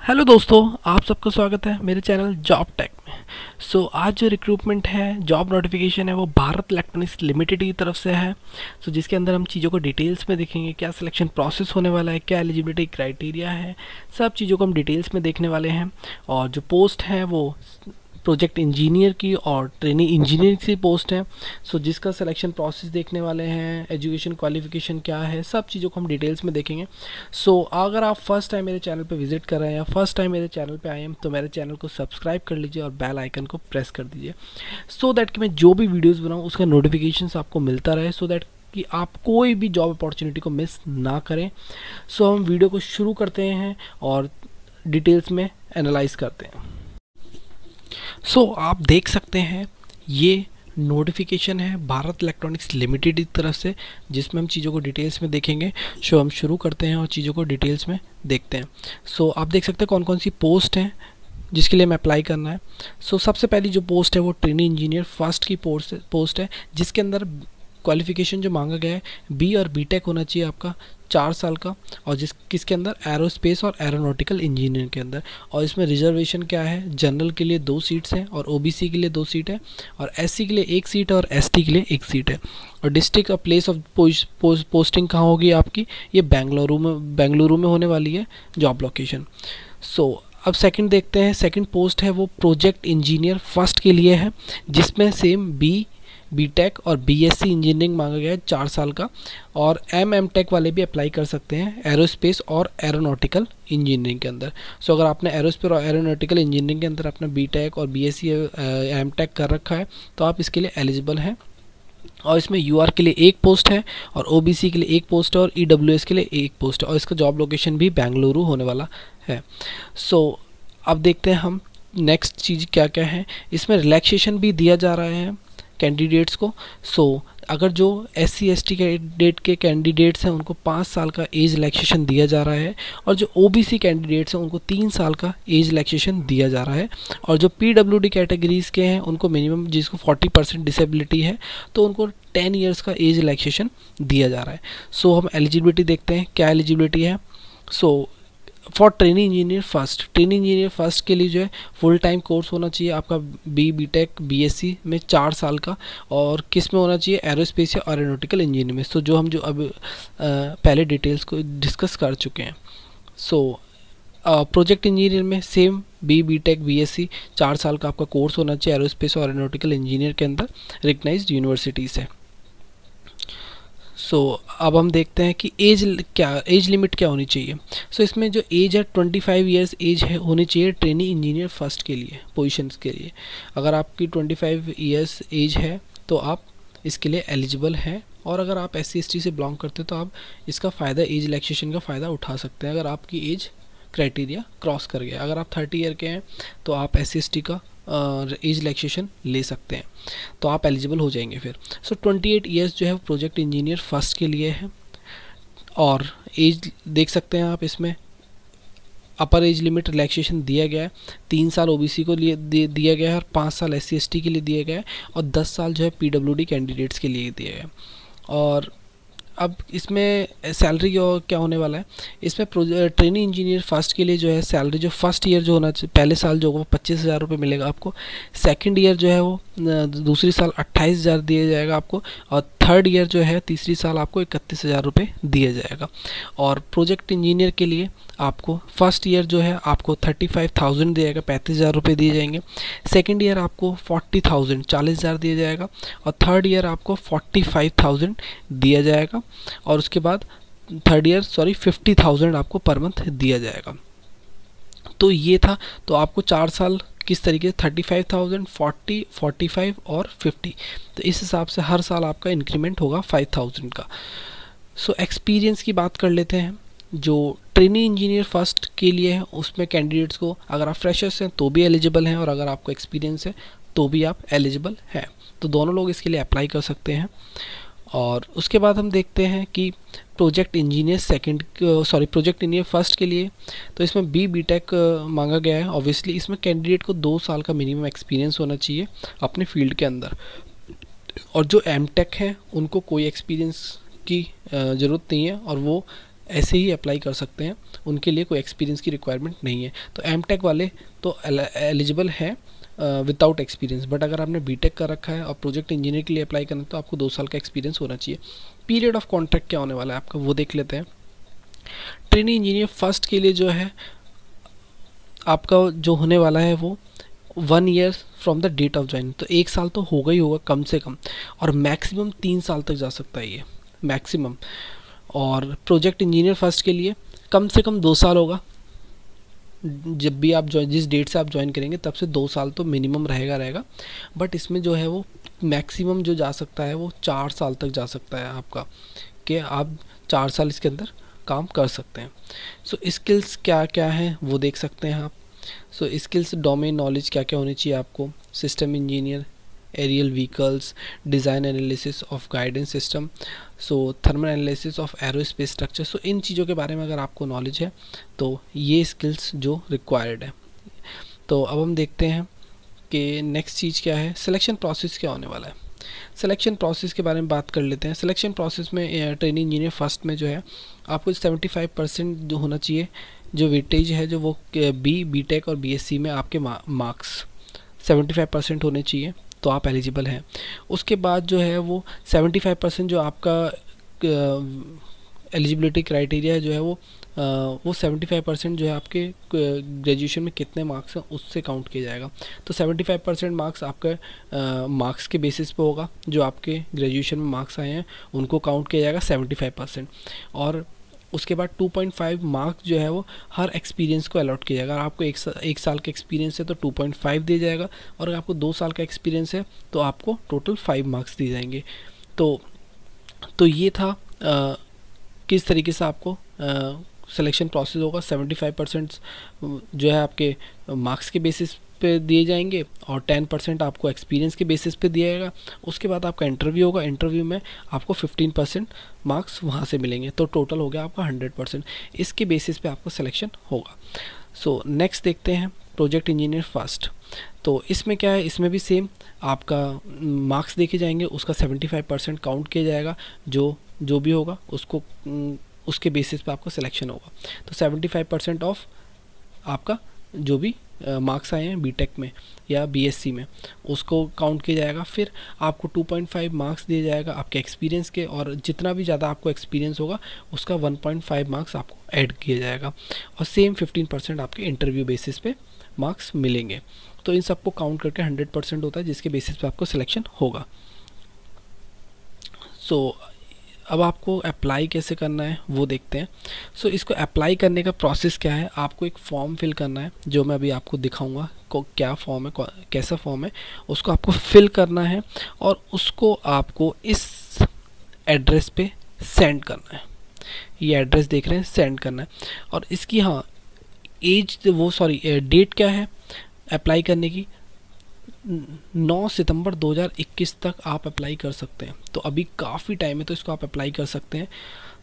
Hello दोस्तों, आप सबका स्वागत है मेरे चैनल जॉब टेक में। आज जो रिक्रूटमेंट है, जॉब नोटिफिकेशन है, वो भारत इलेक्ट्रॉनिक्स लिमिटेड की तरफ से है। जिसके अंदर हम चीज़ों को डिटेल्स में देखेंगे, क्या सिलेक्शन प्रोसेस होने वाला है, क्या एलिजिबिलिटी क्राइटेरिया है, सब चीज़ों को हम डिटेल्स में देखने वाले हैं। और जो पोस्ट है वो प्रोजेक्ट इंजीनियर की और ट्रेनी इंजीनियर की पोस्ट है। जिसका सिलेक्शन प्रोसेस देखने वाले हैं, एजुकेशन क्वालिफिकेशन क्या है, सब चीज़ों को हम डिटेल्स में देखेंगे। अगर आप फर्स्ट टाइम मेरे चैनल पे विजिट कर रहे हैं या फर्स्ट टाइम मेरे चैनल पे आए हैं तो मेरे चैनल को सब्सक्राइब कर लीजिए और बेल आइकन को प्रेस कर दीजिए, सो दैट कि मैं जो भी वीडियोज़ बनाऊँ उसका नोटिफिकेशन आपको मिलता रहे, सो दैट कि आप कोई भी जॉब अपॉर्चुनिटी को मिस ना करें। हम वीडियो को शुरू करते हैं और डिटेल्स में एनालाइज करते हैं। आप देख सकते हैं ये नोटिफिकेशन है भारत इलेक्ट्रॉनिक्स लिमिटेड की तरफ से, जिसमें हम चीज़ों को डिटेल्स में देखेंगे। हम शुरू करते हैं और चीज़ों को डिटेल्स में देखते हैं। आप देख सकते हैं कौन कौन सी पोस्ट हैं जिसके लिए हमें अप्लाई करना है। सबसे पहली जो पोस्ट है वो ट्रेनी इंजीनियर फर्स्ट की पोस्ट है, जिसके अंदर क्वालिफिकेशन जो मांगा गया है बी और बीटेक होना चाहिए आपका 4 साल का, और किसके अंदर एरोस्पेस और एरोनॉटिकल इंजीनियरिंग के अंदर। और इसमें रिजर्वेशन क्या है, जनरल के लिए 2 सीट्स हैं और ओबीसी के लिए 2 सीट है, और एससी के लिए 1 सीट है और एसटी के लिए 1 सीट है। और डिस्ट्रिक्ट और प्लेस ऑफ पोस्टिंग कहाँ होगी आपकी, ये बेंगलुरु में होने वाली है जॉब लोकेशन। अब सेकंड देखते हैं, सेकंड पोस्ट है वो प्रोजेक्ट इंजीनियर फर्स्ट के लिए है, जिसमें सेम बीटेक और बीएससी इंजीनियरिंग मांगा गया है 4 साल का, और एमटेक वाले भी अप्लाई कर सकते हैं एरोस्पेस और एरोनॉटिकल इंजीनियरिंग के अंदर। अगर आपने एरोस्पेस और एरोनॉटिकल इंजीनियरिंग के अंदर अपना बीटेक और बीएससी एमटेक कर रखा है तो आप इसके लिए एलिजिबल हैं। और इसमें यूआर के लिए 1 पोस्ट है और ओबीसी के लिए 1 पोस्ट है और ईडब्ल्यूएस के लिए 1 पोस्ट है, और इसका जॉब लोकेशन भी बेंगलुरु होने वाला है। अब देखते हैं हम नेक्स्ट चीज़ क्या क्या है। इसमें रिलैक्सेशन भी दिया जा रहा है कैंडिडेट्स को। अगर जो SC ST के कैंडिडेट्स हैं उनको 5 साल का एज रिलैक्सेशन दिया जा रहा है, और जो OBC कैंडिडेट्स हैं उनको 3 साल का एज रिलैक्सेशन दिया जा रहा है, और जो PWD कैटेगरीज़ के हैं उनको मिनिमम, जिसको 40% डिसेबिलिटी है तो उनको 10 ईयर्स का एज रिलैक्सेशन दिया जा रहा है। हम एलिजिबिलिटी देखते हैं, क्या एलिजिबिलिटी है। फॉर ट्रेनिंग इंजीनियर फर्स्ट के लिए जो है फुल टाइम कोर्स होना चाहिए आपका बीटेक बीएससी में 4 साल का, और किस में होना चाहिए, एरोस्पेस या एरोनॉटिकल इंजीनियरिंग में। जो हम जो अब पहले डिटेल्स को डिस्कस कर चुके हैं। प्रोजेक्ट इंजीनियर में सेम बीटेक बीएससी 4 साल का आपका कोर्स होना चाहिए एरोस्पेस और एरोनॉटिकल इंजीनियर के अंदर रिकग्नाइज्ड यूनिवर्सिटी से। अब हम देखते हैं कि एज लिमिट क्या होनी चाहिए। इसमें जो एज है 25 ईयर्स एज है होनी चाहिए ट्रेनी इंजीनियर फर्स्ट के लिए, पोजीशंस के लिए। अगर आपकी 25 ईयर्स एज है तो आप इसके लिए एलिजिबल हैं, और अगर आप SC ST से बिलोंग करते हो तो आप इसका फ़ायदा, एज रिलैक्सेशन का फ़ायदा उठा सकते हैं अगर आपकी एज क्राइटेरिया क्रॉस कर गया। अगर आप 30 ईयर के हैं तो आप SC ST का एज रिलैक्सेशन ले सकते हैं, तो आप एलिजिबल हो जाएंगे फिर। 28 ईयर्स जो है प्रोजेक्ट इंजीनियर फर्स्ट के लिए है, और एज देख सकते हैं आप, इसमें अपर एज लिमिट रिलैक्सेशन दिया गया है। 3 साल ओबीसी को लिए दिया गया है, और 5 साल SC ST के लिए दिया गया है, और 10 साल जो है PWD कैंडिडेट्स के लिए दिया गया है। और अब इसमें सैलरी क्या होने वाला है, इसमें ट्रेनिंग इंजीनियर फर्स्ट के लिए जो है सैलरी, जो फर्स्ट ईयर जो होना चाहिए, पहले साल जो होगा 25,000 रुपये मिलेगा आपको। सेकंड ईयर जो है वो दूसरी साल 28,000 दिया जाएगा आपको, और थर्ड ईयर जो है तीसरी साल आपको 31,000 रुपये दिया जाएगा। और प्रोजेक्ट इंजीनियर के लिए आपको फर्स्ट ईयर जो है आपको 35,000 दिया जाएगा, 35,000 रुपये दिए जाएंगे। सेकंड ईयर आपको 40,000 40,000 दिया जाएगा, और थर्ड ईयर आपको 45,000 दिया जाएगा, और उसके बाद 50,000 आपको पर मंथ दिया जाएगा। तो ये था, तो आपको 4 साल किस तरीके से 35,000, 40, 45 और 50, तो इस हिसाब से हर साल आपका इंक्रीमेंट होगा 5,000 का। एक्सपीरियंस की बात कर लेते हैं। जो ट्रेनी इंजीनियर फर्स्ट के लिए है उसमें कैंडिडेट्स को, अगर आप फ्रेशर्स हैं तो भी एलिजिबल हैं, और अगर आपको एक्सपीरियंस है तो भी आप एलिजिबल हैं, तो दोनों लोग इसके लिए अप्लाई कर सकते हैं। और उसके बाद हम देखते हैं कि प्रोजेक्ट इंजीनियर फर्स्ट के लिए, तो इसमें बीटेक मांगा गया है। ऑब्वियसली इसमें कैंडिडेट को 2 साल का मिनिमम एक्सपीरियंस होना चाहिए अपने फील्ड के अंदर, और जो एमटेक हैं उनको कोई एक्सपीरियंस की ज़रूरत नहीं है, और वो ऐसे ही अप्लाई कर सकते हैं, उनके लिए कोई एक्सपीरियंस की रिक्वायरमेंट नहीं है। तो एमटेक वाले तो एलिजिबल हैं विदाउट एक्सपीरियंस, बट अगर आपने बीटेक कर रखा है और प्रोजेक्ट इंजीनियर के लिए अप्लाई करना है तो आपको 2 साल का एक्सपीरियंस होना चाहिए। पीरियड ऑफ कॉन्ट्रैक्ट क्या होने वाला है आपका वो देख लेते हैं। ट्रेनी इंजीनियर फर्स्ट के लिए जो है आपका जो होने वाला है वो 1 year from the date of joining, तो 1 साल तो होगा ही होगा कम से कम, और मैक्सिमम 3 साल तक जा सकता है ये मैक्सिमम। और प्रोजेक्ट इंजीनियर फर्स्ट के लिए कम से कम 2 साल होगा, जब भी आप जिस डेट से आप ज्वाइन करेंगे तब से 2 साल तो मिनिमम रहेगा। बट इसमें जो है वो मैक्सिमम जो जा सकता है वो 4 साल तक जा सकता है आपका, कि आप 4 साल इसके अंदर काम कर सकते हैं। सो स्किल्स क्या क्या हैं वो देख सकते हैं आप। सो स्किल्स डोमेन नॉलेज क्या क्या होनी चाहिए आपको, system engineer, aerial vehicles, design analysis of guidance system, so thermal analysis of aerospace structure. So इन चीज़ों के बारे में अगर आपको नॉलेज है तो ये स्किल्स जो रिक्वायर्ड है। तो अब हम देखते हैं कि नेक्स्ट चीज़ क्या है, सिलेक्शन प्रोसेस क्या होने वाला है। सिलेक्शन प्रोसेस के बारे में बात कर लेते हैं। सिलेक्शन प्रोसेस में ट्रेनिंग इंजीनियर फर्स्ट में जो है आपको 75% जो होना चाहिए, जो वेटेज है जो वो बीटेक और बीएससी में आपके मार्क्स 75% होने चाहिए तो आप एलिजिबल हैं। उसके बाद जो है वो 75% जो आपका एलिजिबिलिटी क्राइटेरिया है जो है वो 75% जो है आपके ग्रेजुएशन में कितने मार्क्स हैं उससे काउंट किया जाएगा। तो 75% मार्क्स आपका मार्क्स के बेसिस पे होगा, जो आपके ग्रेजुएशन में मार्क्स आए हैं उनको काउंट किया जाएगा 75%। और उसके बाद 2.5 मार्क्स जो है वो हर एक्सपीरियंस को अलॉट किया जाएगा। अगर आपको एक साल का एक्सपीरियंस है तो 2.5 दिया जाएगा, और अगर आपको 2 साल का एक्सपीरियंस है तो आपको टोटल 5 मार्क्स दिए जाएंगे। तो ये था किस तरीके से आपको सिलेक्शन प्रोसेस होगा। 75% जो है आपके मार्क्स के बेसिस पे दिए जाएंगे और 10% आपको एक्सपीरियंस के बेसिस पे दिया जाएगा। उसके बाद आपका इंटरव्यू होगा, इंटरव्यू में आपको 15% मार्क्स वहाँ से मिलेंगे, तो टोटल हो गया आपका 100%। इसके बेसिस पे आपको सिलेक्शन होगा। सो नेक्स्ट देखते हैं प्रोजेक्ट इंजीनियर फर्स्ट। तो इसमें क्या है, इसमें भी सेम आपका मार्क्स देखे जाएंगे, उसका 75% काउंट किया जाएगा, जो भी होगा उसको उसके बेसिस पे आपका सिलेक्शन होगा। तो 75% ऑफ आपका जो भी मार्क्स आए हैं बीटेक में या बीएससी में उसको काउंट किया जाएगा। फिर आपको 2.5 मार्क्स दिया जाएगा आपके एक्सपीरियंस के, और जितना भी ज़्यादा आपको एक्सपीरियंस होगा उसका 1.5 मार्क्स आपको ऐड किया जाएगा, और सेम 15% आपके इंटरव्यू बेसिस पे मार्क्स मिलेंगे। तो इन सबको काउंट करके 100% होता है, जिसके बेसिस पे आपको सिलेक्शन होगा। सो अब आपको अप्लाई कैसे करना है वो देखते हैं। सो इसको अप्लाई करने का प्रोसेस क्या है, आपको एक फॉर्म फिल करना है, जो मैं अभी आपको दिखाऊंगा क्या फॉर्म है, कैसा फॉर्म है, उसको आपको फिल करना है और उसको आपको इस एड्रेस पे सेंड करना है। ये एड्रेस देख रहे हैं, सेंड करना है। और इसकी डेट क्या है अप्लाई करने की, 9 सितंबर 2021 तक आप अप्लाई कर सकते हैं। तो अभी काफ़ी टाइम है, तो इसको आप अप्लाई कर सकते हैं।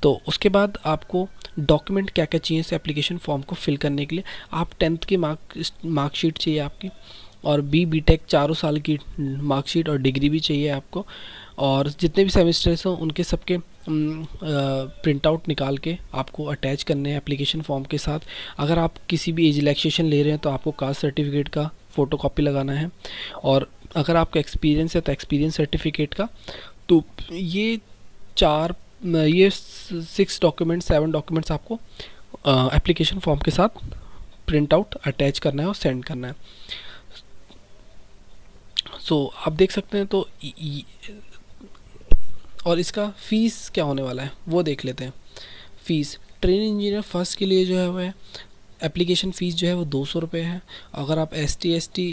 तो उसके बाद आपको डॉक्यूमेंट क्या क्या चाहिए इस एप्लीकेशन फॉर्म को फिल करने के लिए, आप 10th की मार्कशीट चाहिए आपकी, और बीटेक 4 साल की मार्कशीट और डिग्री भी चाहिए आपको, और जितने भी सेमेस्टर्स हों उनके सबके प्रिंट आउट निकाल के आपको अटैच करने हैं एप्लीकेशन फॉर्म के साथ। अगर आप किसी भी एज रिलैक्सेशन ले रहे हैं तो आपको कास्ट सर्टिफिकेट का फ़ोटो कॉपी लगाना है, और अगर आपका एक्सपीरियंस है तो एक्सपीरियंस सर्टिफिकेट का। तो ये 6 डॉक्यूमेंट्स 7 डॉक्यूमेंट्स आपको एप्लीकेशन फॉर्म के साथ प्रिंट आउट अटैच करना है और सेंड करना है। सो आप देख सकते हैं। तो और इसका फ़ीस क्या होने वाला है वो देख लेते हैं। फ़ीस ट्रेनिंग इंजीनियर फर्स्ट के लिए जो है वह एप्लीकेशन फ़ीस जो है वो 200 रुपये है। अगर आप ST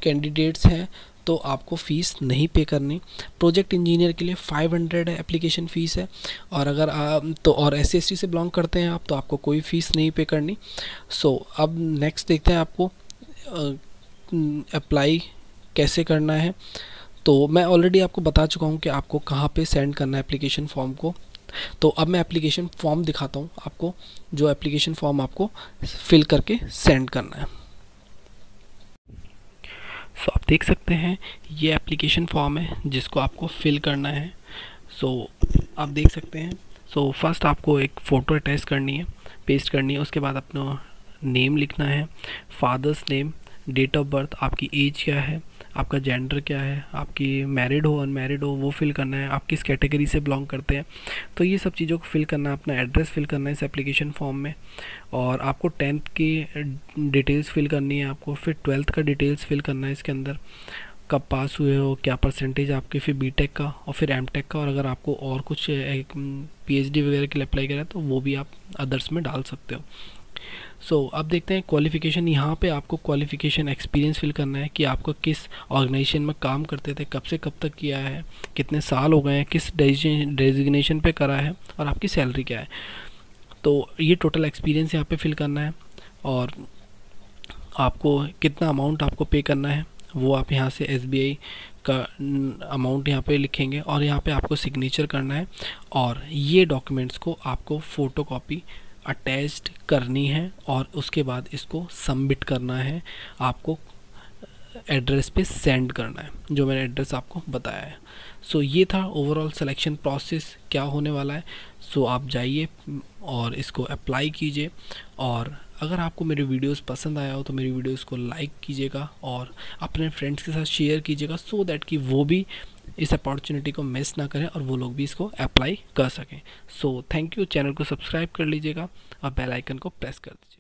कैंडिडेट्स हैं तो आपको फ़ीस नहीं पे करनी। प्रोजेक्ट इंजीनियर के लिए 500 है एप्लीकेशन फ़ीस है, और अगर आप और SC से बिलोंग करते हैं आप तो आपको कोई फ़ीस नहीं पे करनी। सो अब नेक्स्ट देखते हैं आपको अप्लाई कैसे करना है। तो मैं ऑलरेडी आपको बता चुका हूँ कि आपको कहाँ पे सेंड करना है एप्लीकेशन फॉर्म को। तो अब मैं एप्लीकेशन फॉर्म दिखाता हूँ आपको, जो एप्लीकेशन फॉर्म आपको फिल करके सेंड करना है। सो आप देख सकते हैं ये एप्लीकेशन फॉर्म है जिसको आपको फिल करना है। सो आप देख सकते हैं सो फर्स्ट आपको एक फ़ोटो अटैच करनी है, पेस्ट करनी है, उसके बाद अपना नेम लिखना है, father's name, date of birth, आपकी एज क्या है, आपका जेंडर क्या है, आपकी मैरिड हो अनमैरिड हो वो फिल करना है, आप किस कैटेगरी से बिलोंग करते हैं, तो ये सब चीज़ों को फिल करना है, अपना एड्रेस फिल करना है इस एप्लीकेशन फॉर्म में, और आपको 10th की डिटेल्स फिल करनी है आपको, फिर 12th का डिटेल्स फिल करना है इसके अंदर, कब पास हुए हो, क्या परसेंटेज आपके, फिर बीटेक का और फिर एमटेक का, और अगर आपको और कुछ पीएचडी वगैरह के लिए अप्लाई करा है तो वो भी आप अदर्स में डाल सकते हो। सो अब देखते हैं क्वालिफ़िकेशन। यहाँ पे आपको क्वालिफ़िकेशन एक्सपीरियंस फिल करना है कि आपको किस ऑर्गेनाइजेशन में काम करते थे, कब से कब तक किया है, कितने साल हो गए हैं, किस डेजिग्नेशन पे करा है, और आपकी सैलरी क्या है। तो ये टोटल एक्सपीरियंस यहाँ पे फिल करना है, और आपको कितना अमाउंट आपको पे करना है वो आप यहाँ से एसबीआई का अमाउंट यहाँ पे लिखेंगे, और यहाँ पे आपको सिग्नेचर करना है, और ये डॉक्यूमेंट्स को आपको फ़ोटोकॉपी अटैच्ड करनी है, और उसके बाद इसको सबमिट करना है, आपको एड्रेस पे सेंड करना है जो मैंने एड्रेस आपको बताया है। सो ये था ओवरऑल सिलेक्शन प्रोसेस क्या होने वाला है। सो आप जाइए और इसको अप्लाई कीजिए, और अगर आपको मेरे वीडियोस पसंद आया हो तो मेरी वीडियोस को लाइक कीजिएगा और अपने फ्रेंड्स के साथ शेयर कीजिएगा, सो दैट कि वो भी इस अपॉर्चुनिटी को मिस ना करें और वो लोग भी इसको अप्लाई कर सकें। सो थैंक यू, चैनल को सब्सक्राइब कर लीजिएगा और बेल आइकन को प्रेस कर दीजिए।